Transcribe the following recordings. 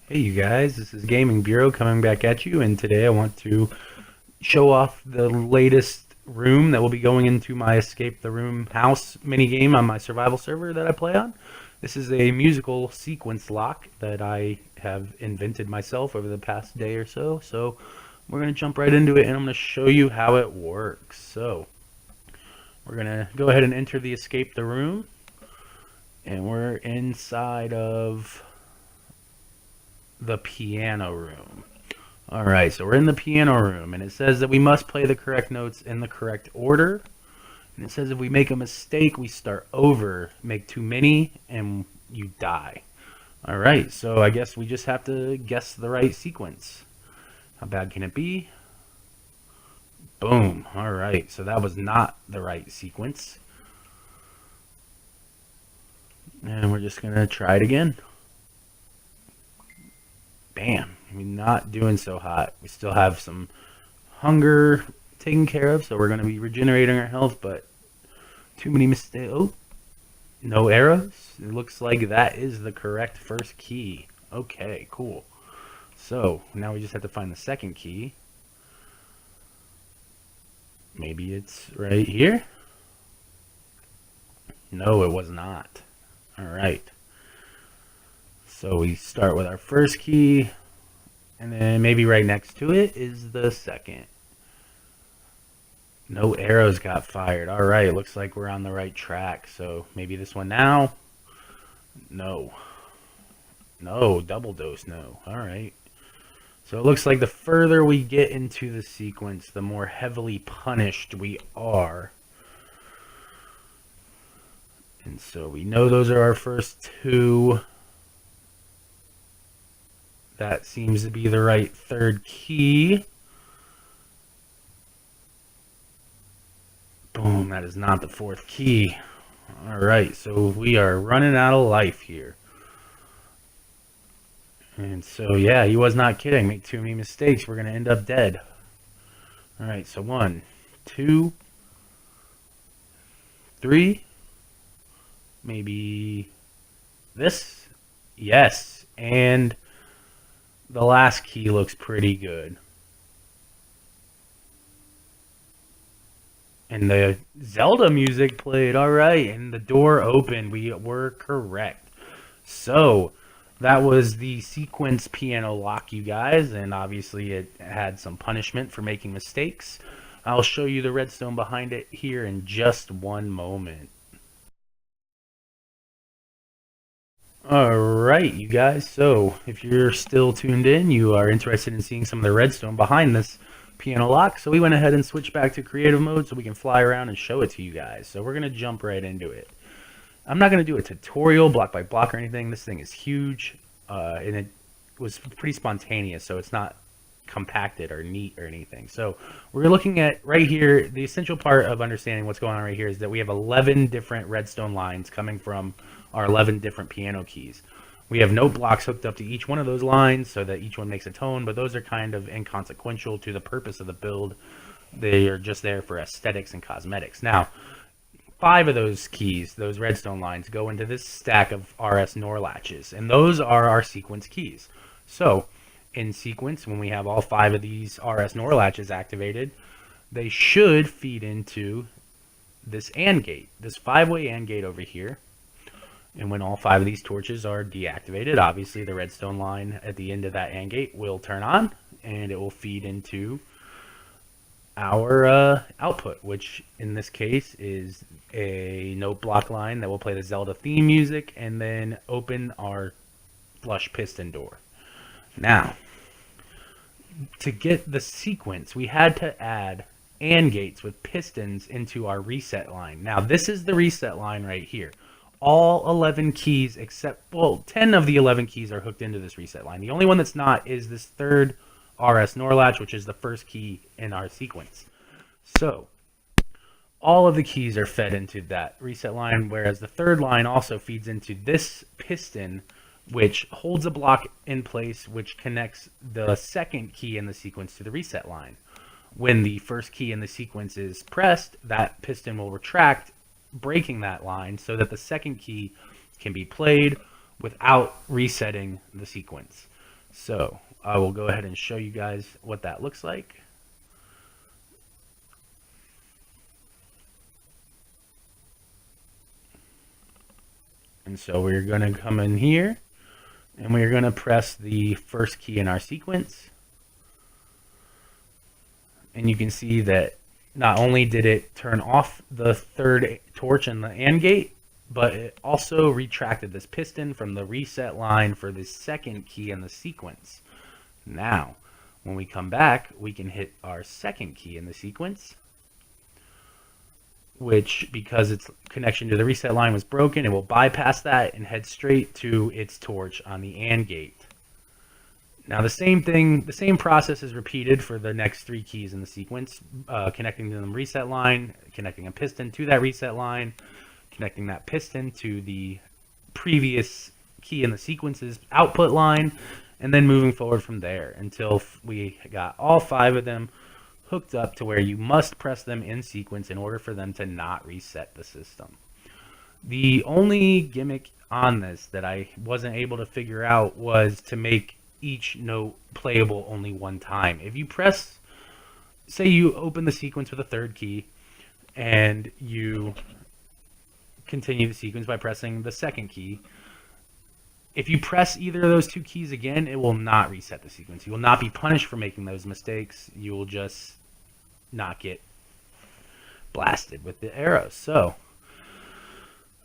Hey you guys, this is Gaming Bureau coming back at you, and today I want to show off the latest room that will be going into my Escape the Room house minigame on my survival server that I play on. This is a musical sequence lock that I have invented myself over the past day or so. So we're going to jump right into it, and I'm going to show you how it works. So we're going to go ahead and enter the Escape the Room, and we're inside of the piano room. Alright, so we're in the piano room, and it says that we must play the correct notes in the correct order. And it says if we make a mistake, we start over, make too many, and you die. Alright, so I guess we just have to guess the right sequence. How bad can it be? Boom. Alright, so that was not the right sequence. And we're just going to try it again. Bam. We're not doing so hot. We still have some hunger taken care of, so we're going to be regenerating our health, but too many mistakes. Oh, no arrows. It looks like that is the correct first key. Okay, cool. So now we just have to find the second key. Maybe it's right here. No, it was not. All right. So we start with our first key, and then maybe right next to it is the second. No arrows got fired. All right, looks like we're on the right track. So maybe this one now. No. No, double dose, no. All right. So it looks like the further we get into the sequence, the more heavily punished we are. And so we know those are our first two. That seems to be the right third key. Boom, that is not the fourth key. Alright, so we are running out of life here. And so, yeah, he was not kidding. Make too many mistakes, we're going to end up dead. Alright, so 1, 2, 3. Maybe this. Yes, and the last key looks pretty good. And the Zelda music played. Alright, and the door opened. We were correct. So, that was the sequence piano lock, you guys. And obviously it had some punishment for making mistakes. I'll show you the redstone behind it here in just one moment. Alright, you guys, so if you're still tuned in, you are interested in seeing some of the redstone behind this piano lock, so we went ahead and switched back to creative mode so we can fly around and show it to you guys. So we're going to jump right into it. I'm not going to do a tutorial block by block or anything. This thing is huge, and it was pretty spontaneous, so it's not compacted or neat or anything. So we're looking at right here, the essential part of understanding what's going on right here is that we have 11 different redstone lines coming from our 11 different piano keys. We have note blocks hooked up to each one of those lines so that each one makes a tone, but those are kind of inconsequential to the purpose of the build. They are just there for aesthetics and cosmetics. Now, 5 of those keys, those redstone lines, go into this stack of RS NOR latches, and those are our sequence keys. So, in sequence, when we have all 5 of these RS NOR latches activated, they should feed into this AND gate, this 5-way AND gate over here. And when all 5 of these torches are deactivated, obviously the redstone line at the end of that AND gate will turn on, and it will feed into our output, which in this case is a note block line that will play the Zelda theme music and then open our flush piston door. Now, to get the sequence, we had to add AND gates with pistons into our reset line. Now, this is the reset line right here. All 11 keys except, well, 10 of the 11 keys are hooked into this reset line. The only one that's not is this third RS NOR latch, which is the first key in our sequence. So, all of the keys are fed into that reset line, whereas the third line also feeds into this piston, which holds a block in place, which connects the second key in the sequence to the reset line. When the first key in the sequence is pressed, that piston will retract, breaking that line so that the second key can be played without resetting the sequence. So I will go ahead and show you guys what that looks like. And so we're going to come in here and we're going to press the first key in our sequence. And you can see that not only did it turn off the third torch in the AND gate, but it also retracted this piston from the reset line for the second key in the sequence. Now, when we come back, we can hit our second key in the sequence, which, because its connection to the reset line was broken, it will bypass that and head straight to its torch on the AND gate. Now the same process is repeated for the next three keys in the sequence, connecting to the reset line, connecting a piston to that reset line, connecting that piston to the previous key in the sequence's output line, and then moving forward from there until we got all 5 of them hooked up to where you must press them in sequence in order for them to not reset the system. The only gimmick on this that I wasn't able to figure out was to make each note playable only one time. If you press, say you open the sequence with a third key and you continue the sequence by pressing the second key, if you press either of those 2 keys again, it will not reset the sequence. You will not be punished for making those mistakes. You will just not get blasted with the arrows. So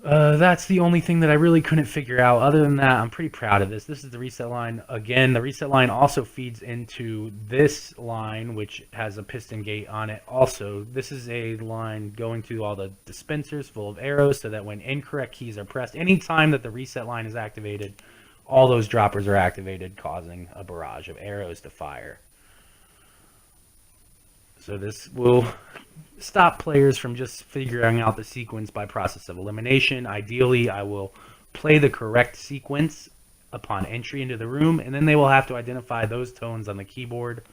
that's the only thing that I really couldn't figure out. Other than that, I'm pretty proud of this. This is the reset line. Again, the reset line also feeds into this line, which has a piston gate on it. Also, this is a line going to all the dispensers full of arrows so that when incorrect keys are pressed, anytime that the reset line is activated, all those droppers are activated, causing a barrage of arrows to fire. So this will stop players from just figuring out the sequence by process of elimination. Ideally, I will play the correct sequence upon entry into the room, and then they will have to identify those tones on the keyboard,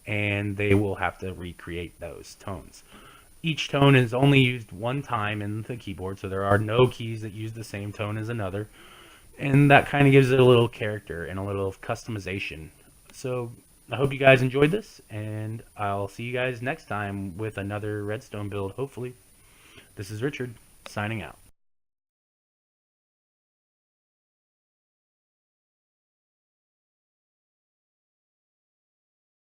and they will have to recreate those tones. Each tone is only used one time in the keyboard, so there are no keys that use the same tone as another, and that kind of gives it a little character and a little customization. So I hope you guys enjoyed this, and I'll see you guys next time with another redstone build, hopefully. This is Richard, signing out.